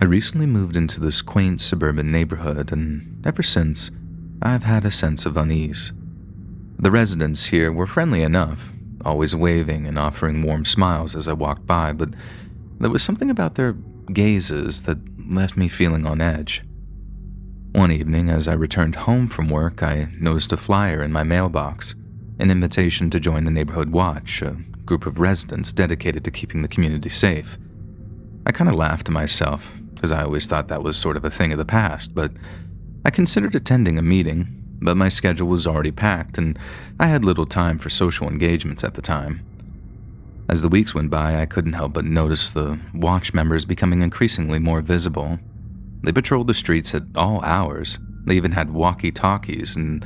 I recently moved into this quaint suburban neighborhood, and ever since, I've had a sense of unease. The residents here were friendly enough, always waving and offering warm smiles as I walked by, but there was something about their gazes that left me feeling on edge. One evening, as I returned home from work, I noticed a flyer in my mailbox, an invitation to join the Neighborhood Watch, a group of residents dedicated to keeping the community safe. I kind of laughed to myself, because I always thought that was sort of a thing of the past, but I considered attending a meeting, but my schedule was already packed and I had little time for social engagements at the time. As the weeks went by, I couldn't help but notice the watch members becoming increasingly more visible. They patrolled the streets at all hours. They even had walkie-talkies, and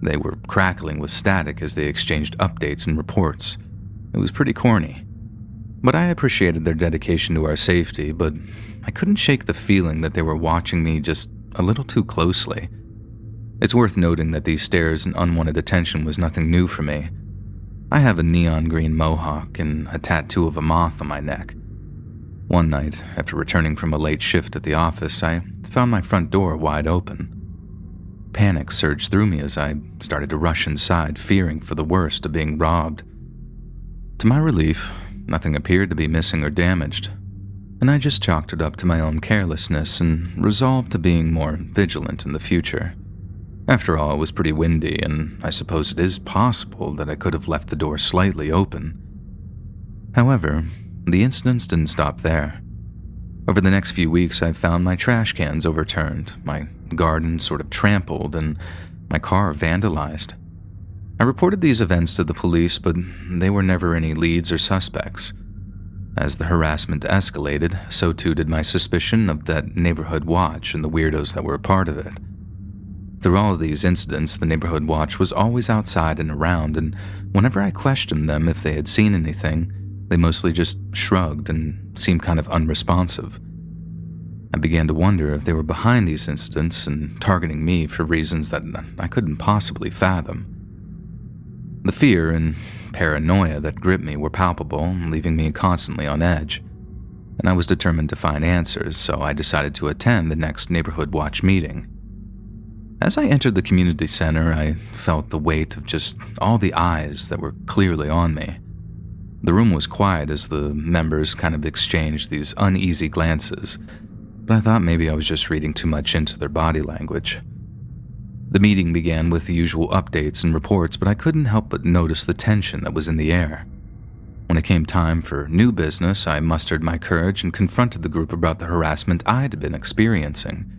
they were crackling with static as they exchanged updates and reports. It was pretty corny. But I appreciated their dedication to our safety, but I couldn't shake the feeling that they were watching me just a little too closely. It's worth noting that these stares and unwanted attention was nothing new for me. I have a neon green mohawk and a tattoo of a moth on my neck. One night, after returning from a late shift at the office, I found my front door wide open. Panic surged through me as I started to rush inside, fearing for the worst of being robbed. To my relief, nothing appeared to be missing or damaged, and I just chalked it up to my own carelessness and resolved to being more vigilant in the future. After all, it was pretty windy, and I suppose it is possible that I could have left the door slightly open. However, the incidents didn't stop there. Over the next few weeks, I found my trash cans overturned, my garden sort of trampled, and my car vandalized. I reported these events to the police, but they were never any leads or suspects. As the harassment escalated, so too did my suspicion of that neighborhood watch and the weirdos that were a part of it. Through all of these incidents, the neighborhood watch was always outside and around, and whenever I questioned them if they had seen anything, they mostly just shrugged and seemed kind of unresponsive. I began to wonder if they were behind these incidents and targeting me for reasons that I couldn't possibly fathom. The fear and paranoia that gripped me were palpable, leaving me constantly on edge, and I was determined to find answers, so I decided to attend the next neighborhood watch meeting. As I entered the community center, I felt the weight of just all the eyes that were clearly on me. The room was quiet as the members kind of exchanged these uneasy glances, but I thought maybe I was just reading too much into their body language. The meeting began with the usual updates and reports, but I couldn't help but notice the tension that was in the air. When it came time for new business, I mustered my courage and confronted the group about the harassment I'd been experiencing.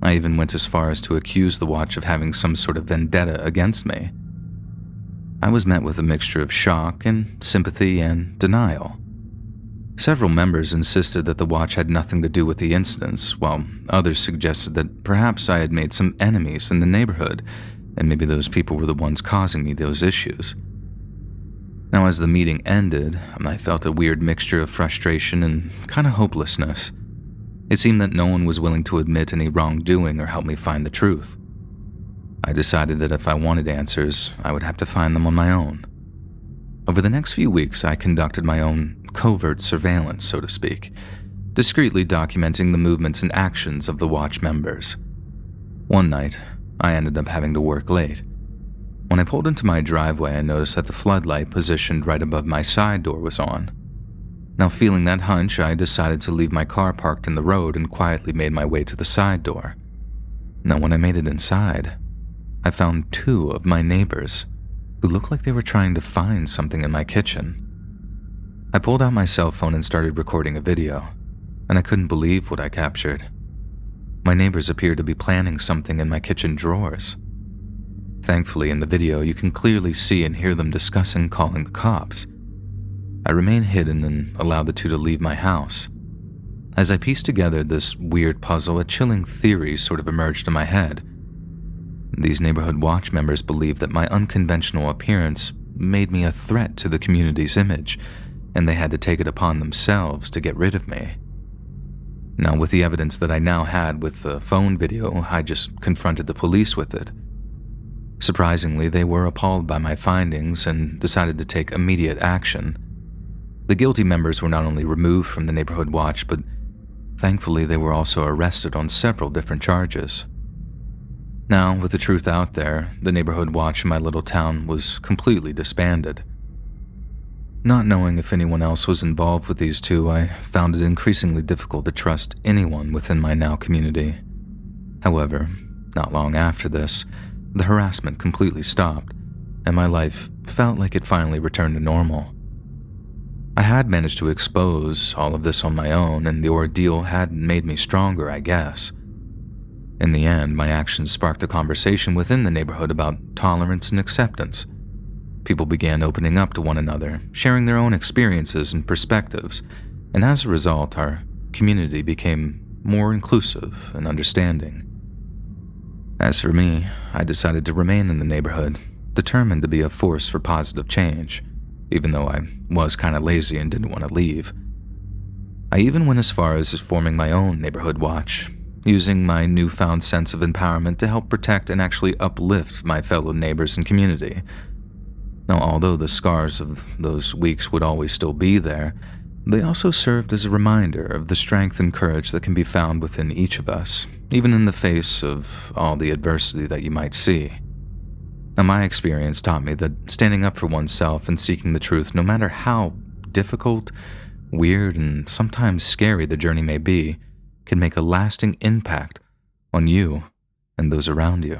I even went as far as to accuse the watch of having some sort of vendetta against me. I was met with a mixture of shock and sympathy and denial. Several members insisted that the watch had nothing to do with the incidents, while others suggested that perhaps I had made some enemies in the neighborhood, and maybe those people were the ones causing me those issues. Now, as the meeting ended, I felt a weird mixture of frustration and kind of hopelessness. It seemed that no one was willing to admit any wrongdoing or help me find the truth. I decided that if I wanted answers, I would have to find them on my own. Over the next few weeks, I conducted my own covert surveillance, so to speak, discreetly documenting the movements and actions of the watch members. One night, I ended up having to work late. When I pulled into my driveway, I noticed that the floodlight positioned right above my side door was on. Now, feeling that hunch, I decided to leave my car parked in the road and quietly made my way to the side door. Now, when I made it inside, I found two of my neighbors who looked like they were trying to find something in my kitchen. I pulled out my cell phone and started recording a video, and I couldn't believe what I captured. My neighbors appeared to be planning something in my kitchen drawers. Thankfully, in the video, you can clearly see and hear them discussing calling the cops. I remained hidden and allowed the two to leave my house. As I pieced together this weird puzzle, a chilling theory sort of emerged in my head. These neighborhood watch members believed that my unconventional appearance made me a threat to the community's image, and they had to take it upon themselves to get rid of me. Now, with the evidence that I now had with the phone video, I just confronted the police with it. Surprisingly, they were appalled by my findings and decided to take immediate action. The guilty members were not only removed from the neighborhood watch, but Thankfully, they were also arrested on several different charges. Now, with the truth out there, the neighborhood watch in my little town was completely disbanded. Not knowing if anyone else was involved with these two, I found it increasingly difficult to trust anyone within my now community. However, not long after this, the harassment completely stopped, and my life felt like it finally returned to normal. I had managed to expose all of this on my own, and the ordeal had made me stronger, I guess. In the end, my actions sparked a conversation within the neighborhood about tolerance and acceptance. People began opening up to one another, sharing their own experiences and perspectives, and as a result, our community became more inclusive and understanding. As for me, I decided to remain in the neighborhood, determined to be a force for positive change, even though I was kind of lazy and didn't want to leave. I even went as far as forming my own neighborhood watch, using my newfound sense of empowerment to help protect and actually uplift my fellow neighbors and community. Now, although the scars of those weeks would always still be there, they also served as a reminder of the strength and courage that can be found within each of us, even in the face of all the adversity that you might see. Now, my experience taught me that standing up for oneself and seeking the truth, no matter how difficult, weird, and sometimes scary the journey may be, can make a lasting impact on you and those around you.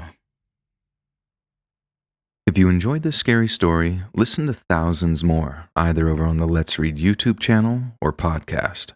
If you enjoyed this scary story, listen to thousands more, either over on the Let's Read YouTube channel or podcast.